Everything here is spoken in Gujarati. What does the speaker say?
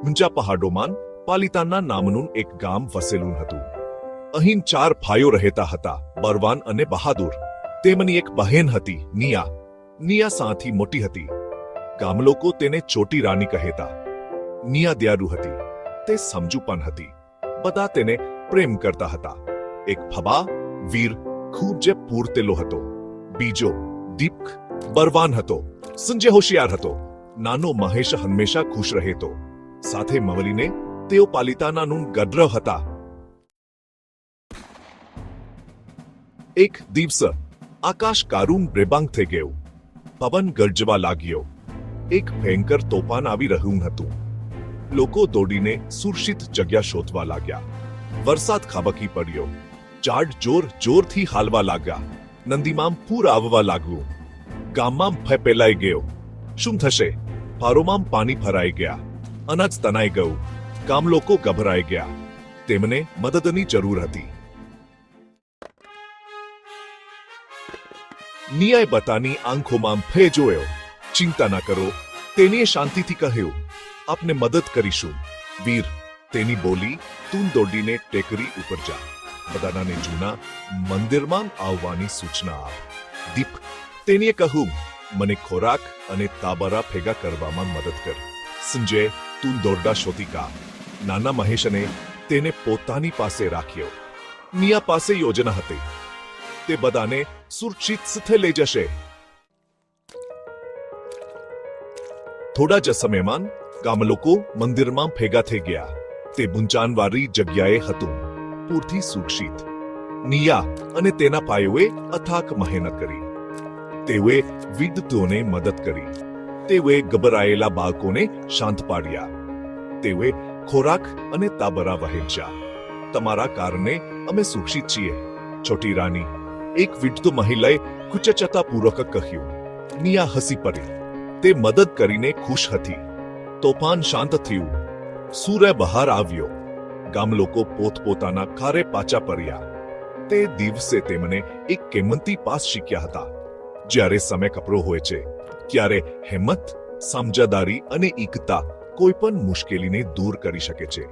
ઊંચા પહાડોમાં પાલિતાના નામનું એક ગામ વસેલું હતું. અહીં 4 ભાઈઓ રહેતા હતા, બળવાન અને બહાદુર. તેમની એક બહેન હતી, નિયા. નિયા સાથી મોટી હતી. ગામ લોકો તેને ચોટી રાની કહેતા. નિયા દયાળુ હતી, તે સમજુ પણ હતી. બધા તેને પ્રેમ કરતા હતા. એક ભબા વીર ખૂબ જે પૂરતેલો હતો. બીજો દીપક બળવાન હતો, સંજય હોશિયાર હતો. નાનો મહેશ હંમેશા ખુશ રહેતો. સાથે મળીને તેઓ પાલિતાનાનું ગઢ હતા. એક દિવસ આકાશ કાળું રેબાંગ થઈ ગયું. પવન ગરજવા લાગ્યો. એક ભયંકર તોફાન આવી રહ્યું હતું. લોકો દોડીને સુરક્ષિત જગ્યા શોધવા લાગ્યા. વરસાદ ખાબકી પડ્યો. ઝાડ જોરથી હાલવા લાગ્યા. નદીમાં પૂર આવવા લાગ્યું. ગામમાં ભય ફેલાઈ ગયો. શું થશે? પારોમાં પાણી ભરાઈ ગયા. અનાજ તણાઈ ગયું. ગામ લોકો ગભરાઈ ગયા. તેમને મદદની જરૂર હતી. નિયાએ બધાની આંખોમાં ભય જોયો. ચિંતા ન કરો, તેણીએ શાંતિથી કહ્યું, આપને મદદ કરીશું. વીર, તેની બોલી, તું દોડીને ટેકરી ઉપર જા. બધાને જૂના મંદિરમાં આવવાની સૂચના આપ. દીપ, તેણીએ કહ્યું, મને ખોરાક અને તાબરા ભેગા કરવામાં મદદ કર. સંજય, તું દોરડા શોધી કા. નાના મહેશને તેને પોતાની પાસે રાખ્યો. નિયા પાસે યોજના હતી. તે બધાને સુરક્ષિત સ્થળે લઈ જશે. થોડા જ સમયમાં ગામ લોકો મંદિરમાં ભેગા થઈ ગયા. તે બુંચાનવાળી જગ્યાએ હતું, પૂરથી સુરક્ષિત. નિયા અને તેના ભાઈઓએ અથાક મહેનત કરી. તેઓએ વિદ્યાર્થીઓને મદદ કરી. તેઓએ ગભરાયેલા બાળકોને શાંત પાડ્યા. તેઓએ ખોરાક અને તાબરા વહેંચ્યા. તમારા કારણે અમે સુરક્ષિત છીએ. છોટી રાની, એક વિદ્યુત મહિલાએ કુચચતાપૂર્વક કહ્યું. નિયા હસી પડી. તે મદદ કરીને ખુશ હતી. તોફાન શાંત થયું. સૂર્ય બહાર આવ્યો. ગામ લોકો પોતપોતાના ઘરે પાછા ફર્યા. તે દિવસે તેમને એક કિંમતી પાસ શીખ્યા હતા. જ્યારે સમય કપરો હોય છે, ત્યારે હિંમત, સમજદારી અને એકતા કોઈ પણ મુશ્કેલીને દૂર કરી શકે છે.